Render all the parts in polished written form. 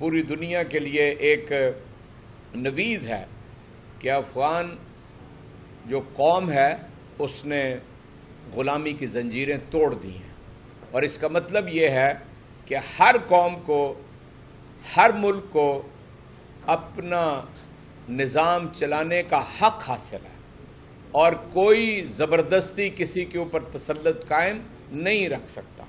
پوری دنیا کے لیے ایک نوید ہے کہ افغان جو قوم ہے اس نے غلامی کی زنجیریں توڑ دی ہیں، اور اس کا مطلب یہ ہے کہ ہر قوم کو، ہر ملک کو اپنا نظام چلانے کا حق حاصل ہے، اور کوئی زبردستی کسی کے اوپر تسلط قائم نہیں رکھ سکتا۔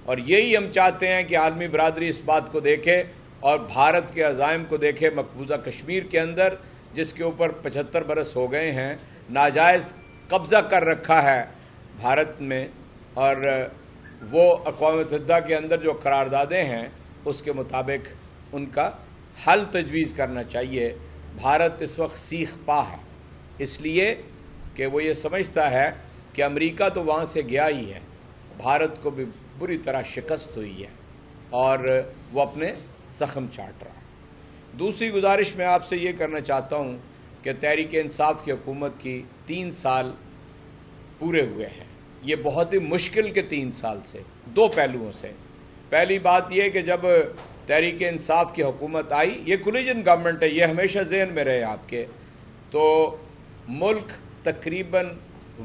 اور یہی ہم چاہتے ہیں کہ عالمی برادری اس بات کو دیکھے اور بھارت کے عزائم کو دیکھے۔ مقبوضہ کشمیر کے اندر جس کے اوپر 75 برس ہو گئے ہیں، ناجائز قبضہ کر رکھا ہے بھارت میں، اور وہ اقوام متحدہ کے اندر جو قراردادیں ہیں اس کے مطابق ان کا حل تجویز کرنا چاہیے۔ بھارت اس وقت سیخ پا ہے، اس لیے کہ وہ یہ سمجھتا ہے کہ امریکہ تو وہاں سے گیا ہی ہے، بھارت کو بھی بری طرح شکست ہوئی ہے اور وہ اپنے زخم چاٹ رہا ہے۔ دوسری گزارش میں آپ سے یہ کرنا چاہتا ہوں کہ تحریک انصاف کی حکومت کی 3 سال پورے ہوئے ہیں۔ یہ بہت ہی مشکل کے 3 سال سے، 2 پہلوؤں سے۔ پہلی بات یہ کہ جب تحریک انصاف کی حکومت آئی، یہ کولیجن گورنمنٹ ہے، یہ ہمیشہ ذہن میں رہے آپ کے، تو ملک تقریباً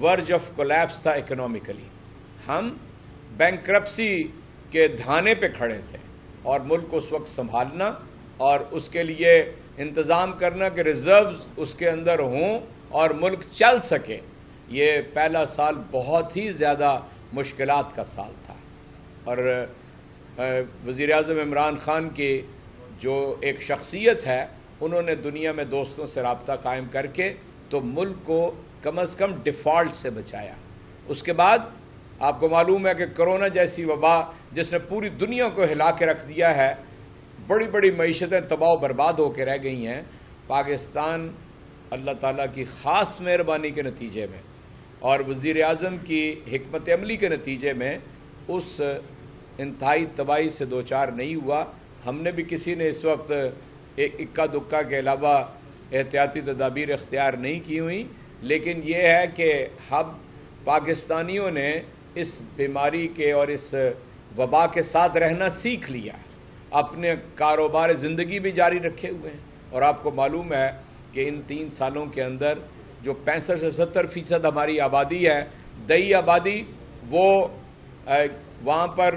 ورج آف کولیپس تھا اکنامکلی۔ ہم بینکرپسی کے دھانے پہ کھڑے تھے، اور ملک کو اس وقت سنبھالنا اور اس کے لیے انتظام کرنا کہ ریزروز اس کے اندر ہوں اور ملک چل سکے، یہ پہلا سال بہت ہی زیادہ مشکلات کا سال تھا۔ اور وزیر اعظم عمران خان کی جو ایک شخصیت ہے، انہوں نے دنیا میں دوستوں سے رابطہ قائم کر کے تو ملک کو کم از کم ڈیفالٹ سے بچایا۔ اس کے بعد آپ کو معلوم ہے کہ کرونا جیسی وبا جس نے پوری دنیا کو ہلا کے رکھ دیا ہے، بڑی بڑی معیشتیں تباہ و برباد ہو کے رہ گئی ہیں، پاکستان اللہ تعالیٰ کی خاص مہربانی کے نتیجے میں اور وزیر اعظم کی حکمت عملی کے نتیجے میں اس انتہائی تباہی سے دوچار نہیں ہوا۔ ہم نے بھی کسی نے اس وقت اکا دکا کے علاوہ احتیاطی تدابیر اختیار نہیں کی ہوئی، لیکن یہ ہے کہ ہم پاکستانیوں نے اس بیماری کے اور اس وبا کے ساتھ رہنا سیکھ لیا، اپنے کاروبار زندگی بھی جاری رکھے ہوئے ہیں۔ اور آپ کو معلوم ہے کہ ان 3 سالوں کے اندر جو 65 سے 70% ہماری آبادی ہے، دیہی آبادی، وہ وہاں پر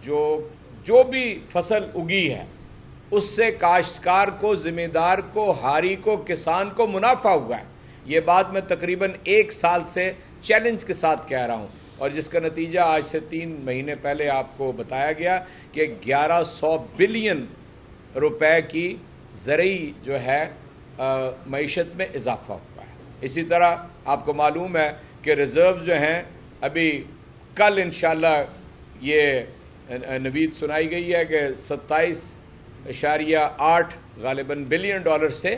جو بھی فصل اگی ہے اس سے کاشتکار کو، ذمہ دار کو، ہاری کو، کسان کو منافع ہوا ہے۔ یہ بات میں تقریباً 1 سال سے چیلنج کے ساتھ کہہ رہا ہوں، اور جس کا نتیجہ آج سے 3 مہینے پہلے آپ کو بتایا گیا کہ 1100 بلین روپے کی زرعی جو ہے معیشت میں اضافہ ہوا ہے۔ اسی طرح آپ کو معلوم ہے کہ ریزرو جو ہیں، ابھی کل انشاءاللہ یہ نوید سنائی گئی ہے کہ 27.8 غالباً بلین ڈالر سے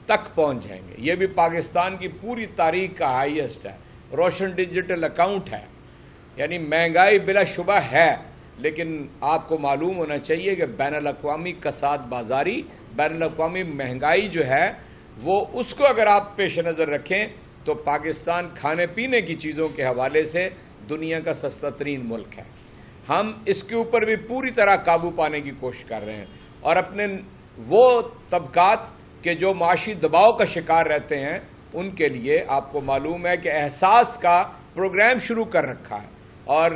تک پہنچ جائیں گے۔ یہ بھی پاکستان کی پوری تاریخ کا ہائیسٹ ہے، روشن ڈیجیٹل اکاؤنٹ ہے۔ یعنی مہنگائی بلا شبہ ہے، لیکن آپ کو معلوم ہونا چاہیے کہ بین الاقوامی کساد بازاری، بین الاقوامی مہنگائی جو ہے وہ اس کو اگر آپ پیش نظر رکھیں تو پاکستان کھانے پینے کی چیزوں کے حوالے سے دنیا کا سستا ترین ملک ہے۔ ہم اس کے اوپر بھی پوری طرح قابو پانے کی کوشش کر رہے ہیں، اور اپنے وہ طبقات کہ جو معاشی دباؤ کا شکار رہتے ہیں ان کے لیے آپ کو معلوم ہے کہ احساس کا پروگرام شروع کر رکھا ہے، اور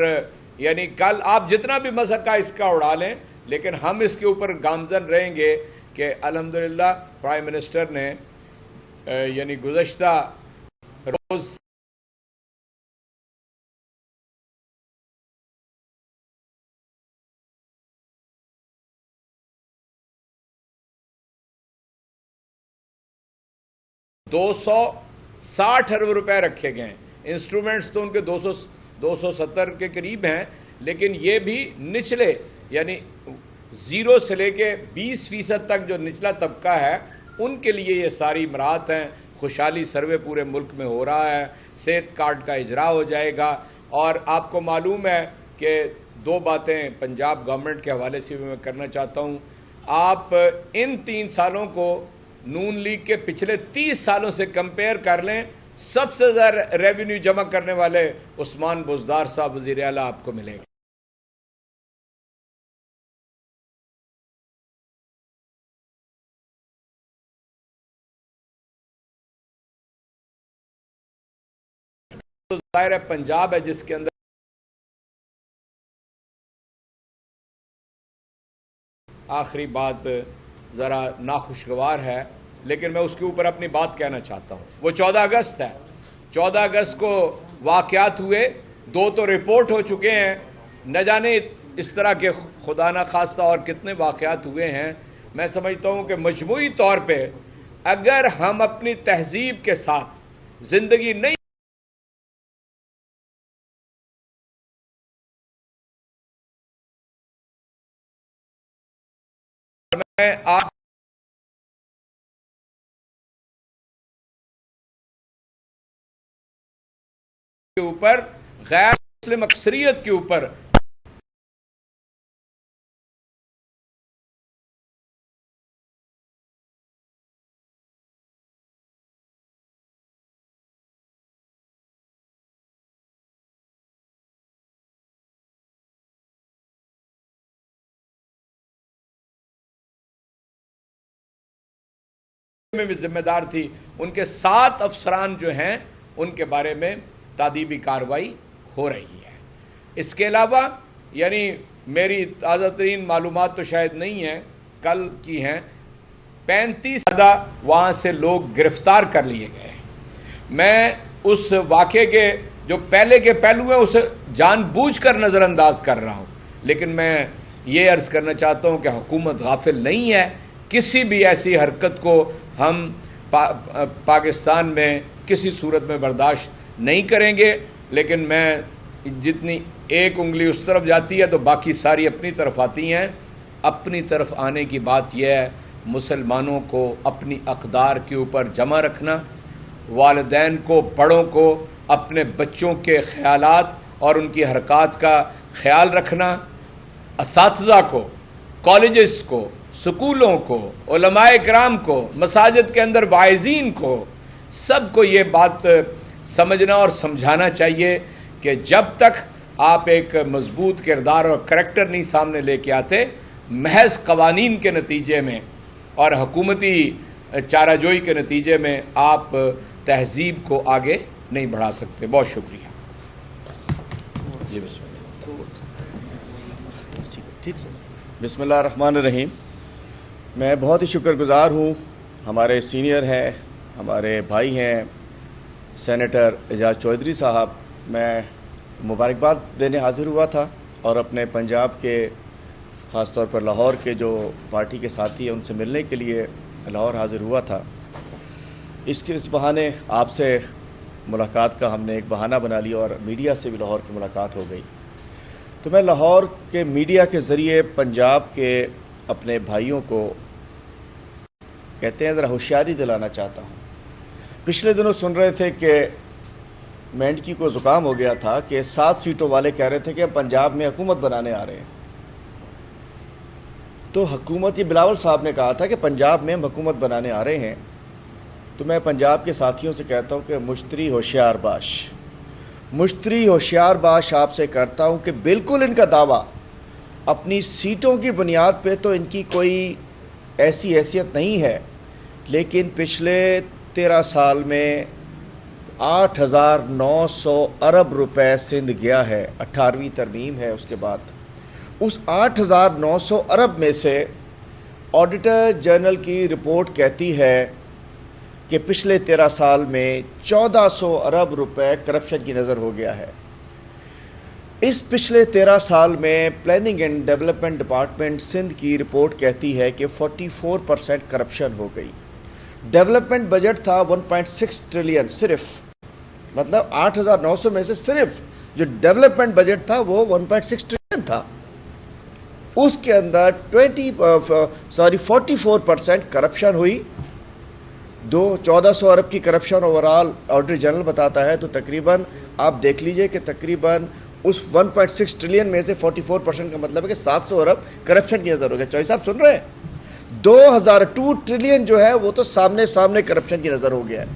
یعنی کل آپ جتنا بھی مذہب کا اس کا اڑا لیں، لیکن ہم اس کے اوپر گامزن رہیں گے کہ الحمدللہ پرائم منسٹر نے یعنی گزشتہ روز $260 ارب روپے رکھے گئے ہیں۔ انسٹرومنٹس تو ان کے 270 کے قریب ہیں، لیکن یہ بھی نچلے یعنی 0 سے لے کے 20% تک جو نچلا طبقہ ہے ان کے لیے یہ ساری امراض ہیں۔ خوشحالی سروے پورے ملک میں ہو رہا ہے، صحت کارڈ کا اجرا ہو جائے گا، اور آپ کو معلوم ہے کہ 2 باتیں پنجاب گورنمنٹ کے حوالے سے بھی میں کرنا چاہتا ہوں۔ آپ ان 3 سالوں کو نون لیگ کے پچھلے 30 سالوں سے کمپیئر کر لیں، سب سے زیادہ ریونیو جمع کرنے والے عثمان بزدار صاحب وزیر اعلیٰ آپ کو ملیں گے۔ تو ظاہر ہے پنجاب ہے جس کے اندر آخری بات ذرا ناخوشگوار ہے، لیکن میں اس کے اوپر اپنی بات کہنا چاہتا ہوں۔ وہ 14 اگست ہے، 14 اگست کو واقعات ہوئے، 2 تو رپورٹ ہو چکے ہیں، نہ جانے اس طرح کے خدا نہ خواستہ اور کتنے واقعات ہوئے ہیں۔ میں سمجھتا ہوں کہ مجموعی طور پہ اگر ہم اپنی تہذیب کے ساتھ زندگی نہیں میں آپ کے اوپر غیر مسلم اکثریت کے اوپر میں بھی ذمہ دار تھی، ان کے 7 افسران جو ہیں ان کے بارے میں تادیبی کارروائی ہو رہی ہے۔ اس کے علاوہ یعنی میری تازہ ترین معلومات تو شاید نہیں ہیں، کل کی ہیں، 35 زیادہ وہاں سے لوگ گرفتار کر لیے گئے ہیں۔ میں اس واقعے کے جو پہلے کے پہلو ہیں اسے جان بوجھ کر نظر انداز کر رہا ہوں، لیکن میں یہ عرض کرنا چاہتا ہوں کہ حکومت غافل نہیں ہے، کسی بھی ایسی حرکت کو ہم پاکستان میں کسی صورت میں برداشت نہیں کریں گے، لیکن میں جتنی ایک انگلی اس طرف جاتی ہے تو باقی ساری اپنی طرف آتی ہیں۔ اپنی طرف آنے کی بات یہ ہے مسلمانوں کو اپنی اقدار کے اوپر جمع رکھنا، والدین کو، بڑوں کو اپنے بچوں کے خیالات اور ان کی حرکات کا خیال رکھنا، اساتذہ کو، کالجز کو، سکولوں کو، علماء کرام کو، مساجد کے اندر واعظین کو، سب کو یہ بات سمجھنا اور سمجھانا چاہیے کہ جب تک آپ ایک مضبوط کردار اور کریکٹر نہیں سامنے لے کے آتے، محض قوانین کے نتیجے میں اور حکومتی چارہ جوئی کے نتیجے میں آپ تہذیب کو آگے نہیں بڑھا سکتے۔ بہت شکریہ۔ جی بسم اللہ الرحمن الرحیم۔ میں بہت ہی شکر گزار ہوں، ہمارے سینئر ہیں، ہمارے بھائی ہیں سینیٹر اعجاز چودھری صاحب، میں مبارکباد دینے حاضر ہوا تھا اور اپنے پنجاب کے خاص طور پر لاہور کے جو پارٹی کے ساتھی ہیں ان سے ملنے کے لیے لاہور حاضر ہوا تھا۔ اس بہانے آپ سے ملاقات کا ہم نے ایک بہانہ بنا لیا اور میڈیا سے بھی لاہور کی ملاقات ہو گئی۔ تو میں لاہور کے میڈیا کے ذریعے پنجاب کے اپنے بھائیوں کو کہتے ہیں ذرا ہوشیاری دلانا چاہتا ہوں۔ پچھلے دنوں سن رہے تھے کہ مینڈکی کو زکام ہو گیا تھا کہ 7 سیٹوں والے کہہ رہے تھے کہ ہم پنجاب میں حکومت بنانے آ رہے ہیں۔ تو حکومت، یہ بلاول صاحب نے کہا تھا کہ پنجاب میں ہم حکومت بنانے آ رہے ہیں۔ تو میں پنجاب کے ساتھیوں سے کہتا ہوں کہ مشتری ہوشیار باش، مشتری ہوشیار باش آپ سے کرتا ہوں کہ بالکل ان کا دعویٰ اپنی سیٹوں کی بنیاد پہ تو ان کی کوئی ایسی حیثیت نہیں ہے، لیکن پچھلے 13 سال میں 8,900 ارب روپے سندھ گیا ہے، 18ویں ترمیم ہے۔ اس کے بعد اس 8,900 ارب میں سے آڈیٹر جنرل کی رپورٹ کہتی ہے کہ پچھلے 13 سال میں 1400 ارب روپے کرپشن کی نظر ہو گیا ہے۔ اس پچھلے 13 سال میں planning and development department Sindh کی رپورٹ کہتی ہے کہ 44% کرپشن ہو گئی۔ ڈیولپمنٹ بجٹ تھا 1.6 ٹریلین، صرف مطلب 8,900 میں سے صرف جو ڈیولپمنٹ بجٹ تھا وہ 1.6 ٹریلین تھا، اس کے اندر 44% کرپشن ہوئی۔ 1400 ارب کی کرپشن اوورال آڈیٹر جنرل بتاتا ہے، تو تقریباً آپ دیکھ لیجئے کہ تقریباً اس 1.6 ٹریلین میں سے 44% کا مطلب ہے کہ 700 ارب کرپشن کی نظر ہو گیا۔ چوہی صاحب سن رہے ہیں؟ 2002 ٹریلین جو ہے وہ تو سامنے کرپشن کی نظر ہو گیا ہے۔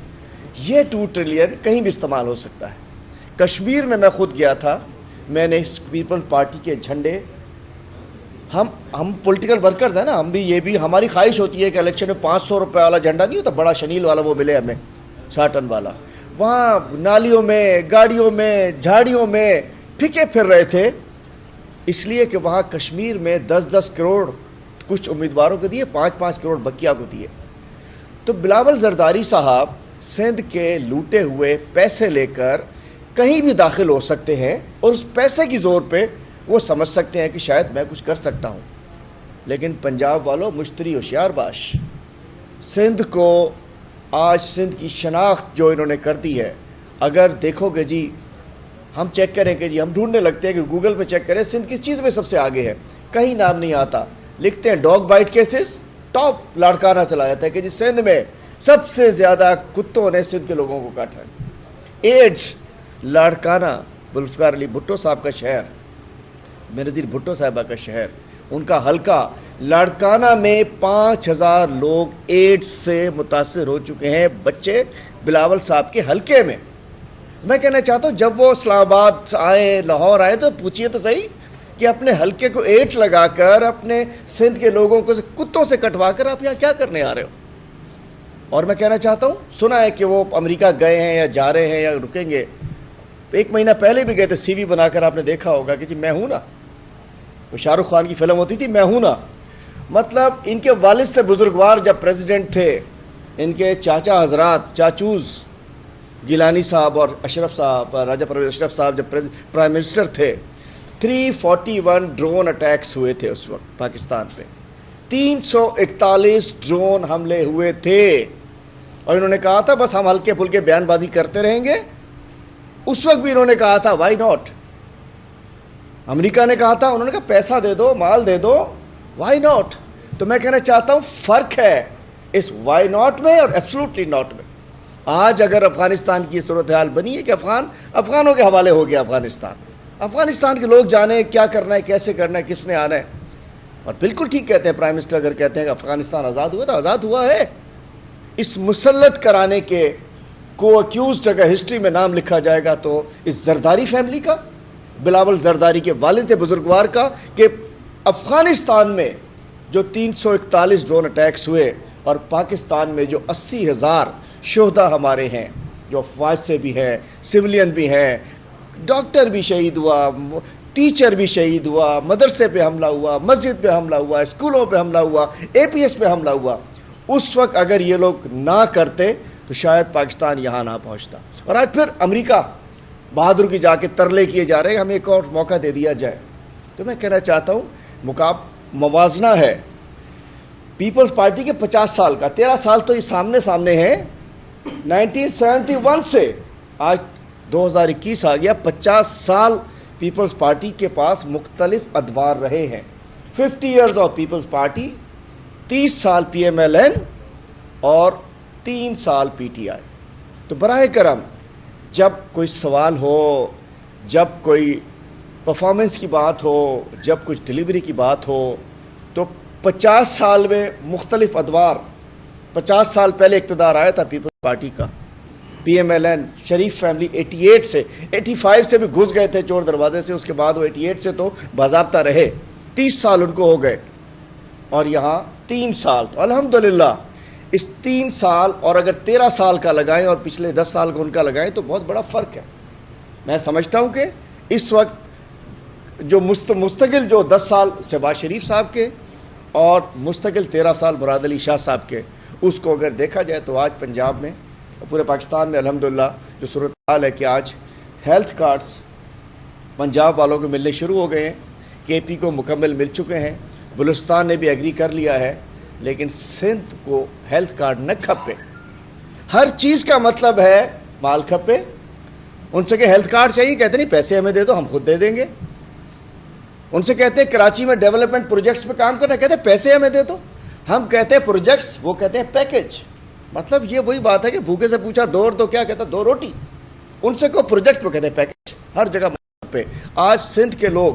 یہ 2 ٹریلین کہیں بھی استعمال ہو سکتا ہے۔ کشمیر میں خود گیا تھا، میں نے پیپلز پارٹی کے جھنڈے، ہم پولیٹیکل ورکرز ہیں نا، ہم بھی، یہ بھی ہماری خواہش ہوتی ہے کہ الیکشن میں 500 روپے والا جھنڈا نہیں ہوتا بڑا شنیل والا، وہ ملے ہمیں 60 ٹن والا، وہاں نالیوں میں، گاڑیوں میں، جھاڑیوں میں پھکے پھر رہے تھے، اس لیے کہ وہاں کشمیر میں 10-10 کروڑ کچھ امیدواروں کو دیے، 5-5 کروڑ بقیہ کو دیے۔ تو بلاول زرداری صاحب سندھ کے لوٹے ہوئے پیسے لے کر کہیں بھی داخل ہو سکتے ہیں، اور اس پیسے کی زور پہ وہ سمجھ سکتے ہیں کہ شاید میں کچھ کر سکتا ہوں۔ لیکن پنجاب والوں مشتری ہوشیار باش، سندھ کو آج سندھ کی شناخت جو انہوں نے کر دی ہے، اگر دیکھو گے جی، ہم چیک کریں کہ جی، ہم ڈھونڈنے لگتے ہیں کہ گوگل پہ چیک کریں سندھ کس چیز میں سب سے آگے ہے، کہیں نام نہیں آتا، لکھتے ہیں dog byte cases, top Larkana چلا جاتا ہے کہ جی سندھ میں سب سے زیادہ کتوں نے سندھ کے لوگوں کو کاٹا ہے۔ ایڈز لاڑکانہ، ذوالفقار علی بھٹو صاحب کا شہر، بینظیر بھٹو صاحبہ کا شہر، ان کا حلقہ لاڑکانہ میں 5000 لوگ ایڈز سے متاثر ہو چکے ہیں، بچے بلاول صاحب کے حلقے میں۔ میں کہنا چاہتا ہوں جب وہ اسلام آباد آئے، لاہور آئے، تو پوچھئے تو صحیح کہ اپنے حلقے کو ایڈز لگا کر، اپنے سندھ کے لوگوں کو کتوں سے کٹوا کر آپ یہاں کیا کرنے آ رہے ہو؟ اور میں کہنا چاہتا ہوں، سنا ہے کہ وہ امریکہ گئے ہیں یا جا رہے ہیں یا رکیں گے، 1 مہینہ پہلے بھی گئے تھے، سی وی بنا کر آپ نے دیکھا ہوگا کہ جی میں ہوں نا، وہ شاہ رخ خان کی فلم ہوتی تھی میں ہوں نا، مطلب ان کے والد سے بزرگوار جب پریزیڈنٹ تھے، ان کے چاچا حضرات، چاچوز گیلانی صاحب اور اشرف صاحب، راجہ پرویز اشرف صاحب جب پرائم منسٹر تھے، 341 ڈرون اٹیکس ہوئے تھے اس وقت پاکستان پہ، 341 ڈرون حملے ہوئے تھے، اور انہوں نے کہا تھا بس ہم ہلکے پھلکے بیان بازی کرتے رہیں گے۔ اس وقت بھی انہوں نے کہا تھا وائی ناٹ، امریکہ نے کہا تھا، انہوں نے کہا پیسہ دے دو، مال دے دو، وائی ناٹ۔ تو میں کہنا چاہتا ہوں فرق ہے اس وائی ناٹ میں اور ایبسولوٹلی ناٹ میں۔ آج اگر افغانستان کی صورتحال بنی ہے کہ افغانوں کے حوالے ہو گیا افغانستان کے لوگ جانے کیا کرنا ہے، کیسے کرنا ہے، کس نے آنا ہے، اور بالکل ٹھیک کہتے ہیں پرائم منسٹر اگر کہتے ہیں کہ افغانستان آزاد ہوا تو آزاد ہوا ہے۔ اس مسلط کرانے کے کو اکیوزڈ اگر ہسٹری میں نام لکھا جائے گا تو اس زرداری فیملی کا، بلاول زرداری کے والد بزرگوار کا، کہ افغانستان میں جو 341 ڈرون اٹیکس ہوئے اور پاکستان میں جو 80,000 شہداء ہمارے ہیں، جو افواج سے بھی ہیں، سولین بھی ہیں، ڈاکٹر بھی شہید ہوا، ٹیچر بھی شہید ہوا، مدرسے پہ حملہ ہوا، مسجد پہ حملہ ہوا، اسکولوں پہ حملہ ہوا، اے پی ایس پہ حملہ ہوا، اس وقت اگر یہ لوگ نہ کرتے تو شاید پاکستان یہاں نہ پہنچتا۔ اور آج پھر امریکہ بہادر کی جا کے ترلے کیے جا رہے ہیں ہمیں ایک اور موقع دے دیا جائے۔ تو میں کہنا چاہتا ہوں موازنہ ہے پیپلز پارٹی کے 50 سال کا، 13 سال تو یہ سامنے ہیں، 1971 سے آج 2021 آ گیا، 50 سال پیپلز پارٹی کے پاس مختلف ادوار رہے ہیں، 50 ایئرز آف پیپلز پارٹی، 30 سال پی ایم ایل این اور 3 سال پی ٹی آئی۔ تو براہ کرم جب کوئی سوال ہو، جب کوئی پرفارمنس کی بات ہو، جب کچھ ڈیلیوری کی بات ہو، تو 50 سال میں مختلف ادوار، 50 سال پہلے اقتدار آیا تھا پیپلز پارٹی کا، پی ایم ایل این شریف فیملی 88 سے 85 سے بھی گھس گئے تھے چور دروازے سے، اس کے بعد وہ 88 سے تو باضابطہ رہے، 30 سال ان کو ہو گئے، اور یہاں 3 سال۔ تو الحمدللہ اس 3 سال اور اگر 13 سال کا لگائیں اور پچھلے 10 سال کا ان کا لگائیں تو بہت بڑا فرق ہے۔ میں سمجھتا ہوں کہ اس وقت جو مستقل جو 10 سال شہباز شریف صاحب کے اور مستقل 13 سال مراد علی شاہ صاحب کے، اس کو اگر دیکھا جائے تو آج پنجاب میں اور پورے پاکستان میں الحمدللہ جو صورتحال ہے کہ آج ہیلتھ کارڈز پنجاب والوں کو ملنے شروع ہو گئے ہیں، کے پی کو مکمل مل چکے ہیں، بلوچستان نے بھی ایگری کر لیا ہے، لیکن سندھ کو ہیلتھ کارڈ نہ کھپے۔ ہر چیز کا مطلب ہے مال کھپے۔ ان سے کہ ہیلتھ کارڈ چاہیے، کہتے نہیں پیسے ہمیں دے دو ہم خود دے دیں گے۔ ان سے کہتے ہیں کراچی میں ڈیولپمنٹ پروجیکٹس پہ کام کرنا، کہتے ہیں پیسے ہمیں دے دو، ہم کہتے ہیں پروجیکٹس، وہ کہتے ہیں پیکج۔ مطلب یہ وہی بات ہے کہ بھوکے سے پوچھا 2 اور 2 کیا کہتا 2 روٹی، ان سے کو پروجیکٹس وہ کہتے ہیں پیکج۔ ہر جگہ پہ آج سندھ کے لوگ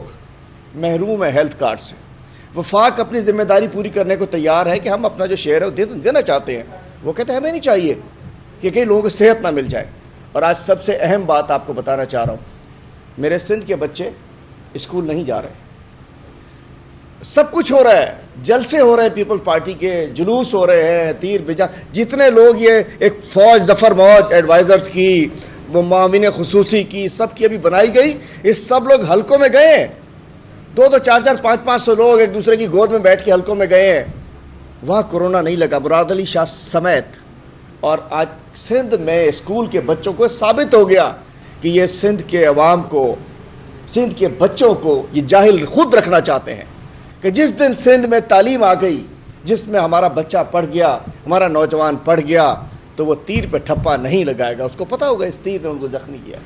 محروم ہیں ہیلتھ کارڈ سے۔ وفاق اپنی ذمہ داری پوری کرنے کو تیار ہے کہ ہم اپنا جو شیئر ہے وہ دینا چاہتے ہیں، وہ کہتے ہیں ہمیں نہیں چاہیے کہ کئی لوگوں کو صحت نہ مل جائے۔ اور آج سب سے اہم بات آپ کو بتانا چاہ رہا ہوں، میرے سندھ کے بچے اسکول نہیں جا رہے، سب کچھ ہو رہا ہے، جلسے ہو رہے ہیں پیپلز پارٹی کے، جلوس ہو رہے ہیں، تیر بجا، جتنے لوگ یہ ایک فوج ظفر موج ایڈوائزرز کی، معاون خصوصی کی، سب کی ابھی بنائی گئی، اس سب لوگ حلقوں میں گئے ہیں، 2-2 4-4 500 لوگ ایک دوسرے کی گود میں بیٹھ کے حلقوں میں گئے ہیں، وہاں کورونا نہیں لگا، مراد علی شاہ سمیت۔ اور آج سندھ میں اسکول کے بچوں کو ثابت ہو گیا کہ یہ سندھ کے عوام کو، سندھ کے بچوں کو یہ جاہل خود رکھنا چاہتے ہیں کہ جس دن سندھ میں تعلیم آ گئی، جس میں ہمارا بچہ پڑھ گیا، ہمارا نوجوان پڑھ گیا، تو وہ تیر پہ ٹھپا نہیں لگائے گا، اس کو پتا ہوگا اس تیر نے ان کو زخمی کیا۔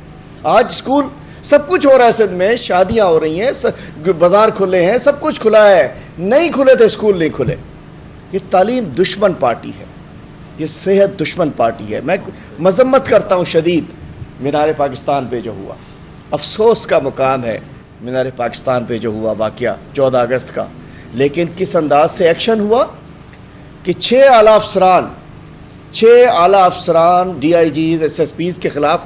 آج اسکول سب کچھ ہو رہا ہے سندھ میں، شادیاں ہو رہی ہیں، بازار کھلے ہیں، سب کچھ کھلا ہے، نہیں کھلے تو اسکول نہیں کھلے۔ یہ تعلیم دشمن پارٹی ہے، یہ صحت دشمن پارٹی ہے۔ میں مذمت کرتا ہوں شدید مینار پاکستان پہ جو ہوا، افسوس کا مقام ہے مینار پاکستان پہ جو ہوا واقعہ 14 اگست کا، لیکن کس انداز سے ایکشن ہوا کہ 6 اعلیٰ افسران D I Gs S S Ps کے خلاف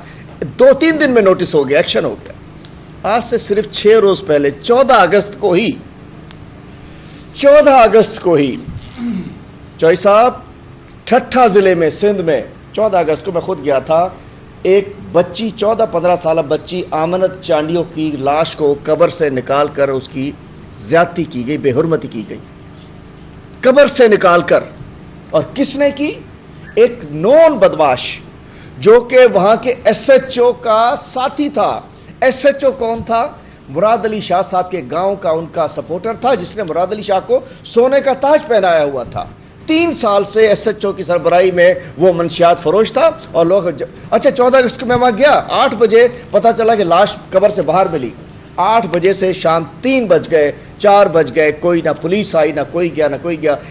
2-3 دن میں نوٹس ہو گیا، ایکشن ہو گیا۔ آج سے صرف 6 روز پہلے 14 اگست کو ہی چوئی صاحب ٹھٹھا ضلع میں سندھ میں 14 اگست کو میں خود گیا تھا، ایک بچی 14-15 سالہ بچی آمنت چانڈیو کی لاش کو قبر سے نکال کر اس کی زیادتی کی گئی، بے حرمتی کی گئی قبر سے نکال کر۔ اور کس نے کی؟ ایک نون بدماش جو کہ وہاں کے ایس ایچ او کا ساتھی تھا۔ ایس ایچ او کون تھا؟ مراد علی شاہ صاحب کے گاؤں کا ان کا سپورٹر تھا، جس نے مراد علی شاہ کو سونے کا تاج پہنایا ہوا تھا۔ 3 سال سے ایس ایچ او کی سربراہی میں وہ منشیات فروش تھا۔ اور لوگ اچھا 14 اگست کو میں وہاں گیا، 8 بجے پتہ چلا کہ لاش قبر سے باہر ملی، 8 بجے سے شام 3 بج گئے، 4 بج گئے، کوئی نہ پولیس آئی، نہ کوئی گیا،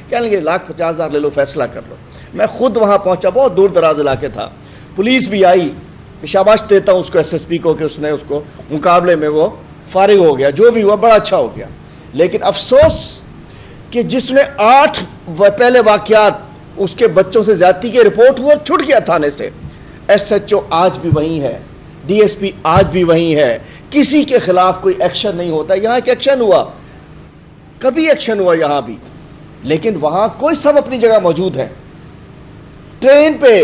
کہنے لگے 1,50,000 لے لو، فیصلہ کر لو۔ میں خود وہاں پہنچا، بہت دور دراز علاقے تھا، پولیس بھی آئی، شاباش دیتا ہوں اس کو ایس ایس پی کو کہ اس نے اس کو مقابلے میں وہ فارغ ہو گیا، جو بھی ہوا بڑا اچھا ہو گیا۔ لیکن افسوس کہ جس میں 8 پہلے واقعات اس کے بچوں سے زیادتی کی رپورٹ ہوا، چھٹ گیا تھانے سے، ایس ایچ او آج بھی وہیں ہے، ڈی ایس پی آج بھی وہیں ہے، کسی کے خلاف کوئی ایکشن نہیں ہوتا۔ یہاں ایک ایکشن ہوا، کبھی ایکشن ہوا یہاں بھی، لیکن وہاں کوئی سب اپنی جگہ موجود ہے۔ ٹرین پہ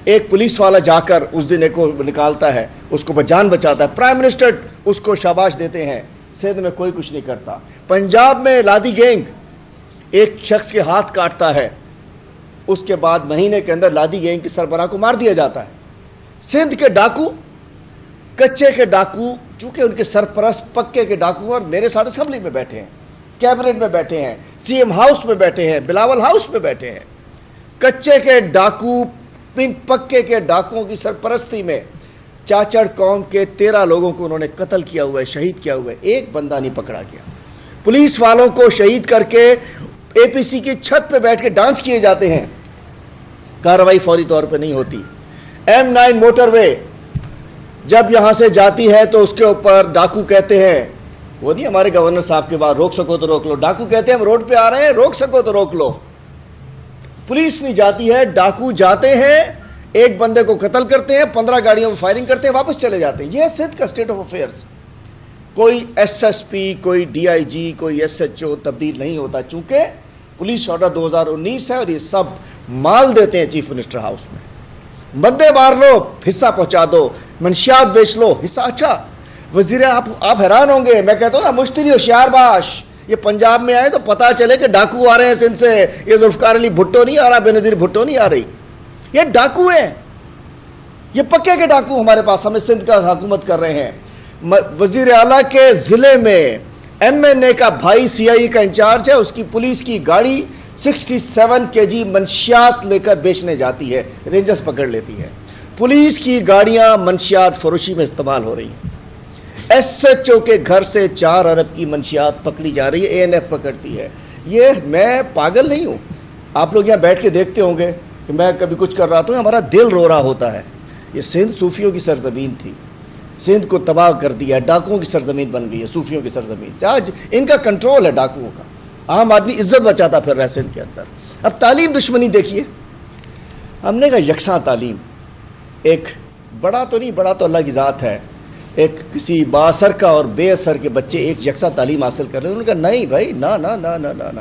ایک پولیس والا جا کر اس دن ایک کو نکالتا ہے، اس کو جان بچاتا ہے، پرائم منسٹر اس کو شاباش دیتے ہیں۔ سندھ میں کوئی کچھ نہیں کرتا۔ پنجاب میں لادی گینگ ایک شخص کے ہاتھ کاٹتا ہے، اس کے بعد مہینے کے اندر لادی گینگ کی سربراہ کو مار دیا جاتا ہے۔ سندھ کے ڈاکو، کچے کے ڈاکو، چونکہ ان کے سرپرست پکے کے ڈاکو اور میرے ساتھ اسمبلی میں بیٹھے ہیں، کیبنٹ میں بیٹھے ہیں، سی ایم ہاؤس میں بیٹھے ہیں، بلاول ہاؤس میں بیٹھے ہیں۔ کچے کے ڈاکو پکے کے ڈاکوؤں کی سرپرستی میں چاچڑ قوم کے 13 لوگوں کو انہوں نے قتل کیا ہوا ہے، شہید کیا ہوا ہے، ایک بندہ نہیں پکڑا گیا۔ پولیس والوں کو شہید کر کے اے پی سی کی چھت پہ بیٹھ کے ڈانس کیے جاتے ہیں، کارروائی فوری طور پہ نہیں ہوتی۔ M9 موٹر وے جب یہاں سے جاتی ہے تو اس کے اوپر ڈاکو کہتے ہیں، وہ نہیں ہمارے گورنر صاحب کے بعد روک سکو تو روک لو، ڈاکو کہتے ہیں ہم روڈ پہ آ رہے ہیں، روک سکو تو روک لو۔ پولیس نہیں جاتی ہے، ڈاکو جاتے ہیں، ایک بندے کو قتل کرتے ہیں، 15 گاڑیوں میں فائرنگ کرتے ہیں، واپس چلے جاتے ہیں۔ یہ سندھ کا اسٹیٹ آف افیئرس۔ کوئی ایس ایس پی، کوئی ڈی آئی جی، کوئی ایس ایچ او تبدیل نہیں ہوتا، چونکہ پولیس آرڈر 2019 ہے اور یہ سب مال دیتے ہیں چیف منسٹر ہاؤس میں۔ بندے مار لو، حصہ پہنچا دو، منشیات بیچ لو، حصہ۔ اچھا وزیر، آپ حیران ہوں گے، میں کہتا ہوں مشتری ہوشیار باش، یہ پنجاب میں آئے تو پتا چلے کہ ڈاکو آ رہے ہیں سندھ سے، یہ ذوالفقار علی بھٹو نہیں آ رہا، بے نظیر بھٹو نہیں آ رہی، یہ ڈاکو ہیں، یہ پکے کے ڈاکو ہمارے پاس، ہمیں سندھ کا حکومت کر رہے ہیں۔ وزیر اعلیٰ کے ضلع میں ایم این اے کا بھائی سی آئی کا انچارج ہے، اس کی پولیس کی گاڑی 67 kg منشیات لے کر بیچنے جاتی ہے، رینجرز پکڑ لیتی ہے۔ پولیس کی گاڑیاں منشیات فروشی میں استعمال ہو رہی ہیں۔ ایس ایچ او کے گھر سے 4 ارب کی منشیات پکڑی جا رہی ہے، اے این ایف پکڑتی ہے۔ یہ میں پاگل نہیں ہوں، آپ لوگ یہاں بیٹھ کے دیکھتے ہوں گے کہ میں کبھی کچھ کر رہا ہوں، ہمارا دل رو رہا ہوتا ہے۔ یہ سندھ صوفیوں کی سرزمین تھی، سندھ کو تباہ کر دیا، ڈاکوؤں کی سرزمین بن گئی ہے، صوفیوں کی سرزمین سے آج ان کا کنٹرول ہے ڈاکوؤں کا۔ عام آدمی عزت بچاتا پھر رہا ہے سندھ کے اندر۔ اب تعلیم دشمنی دیکھیے، ہم نے کہا یکساں تعلیم، ایک بڑا تو نہیں، بڑا تو اللہ کی ذات ہے، ایک کسی با اثر کا اور بے اثر کے بچے ایک یکساں تعلیم حاصل کر رہے ہیں۔ انہوں نے کہا نہیں بھائی، نہ نہ نہ نہ نہ نہ،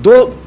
2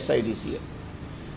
SIDCL।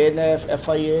ANF, FIA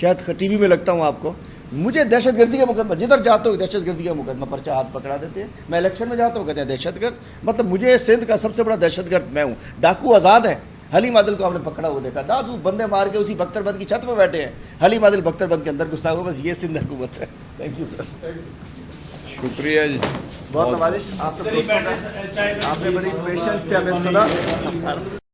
شاید ٹی وی میں لگتا ہوں آپ کو. مجھے دہشت گردی کا مقدمہ جدھر جاتا ہوں دہشت گردی کا مقدمہ پرچہ ہاتھ پکڑا دیتے ہیں. میں الیکشن میں جاتا ہوں کہتے ہیں دہشت گرد. مطلب مجھے سندھ کا سب سے بڑا دہشت گرد میں ہوں. ڈاکو آزاد ہے. حلیم عادل کو آپ نے پکڑا ہوا دیکھا, دادو بندے مار کے اسی بختر بند کی چھت پہ بیٹھے ہیں. حلیم عادل بختر بند کے اندر گھسا ہوا. بس یہ سندھ حکومت ہے. Thank you sir. شکریہ جی, بہت نوازش آپ سے. آپ نے بڑی پیشنس سے ہمیں سنا.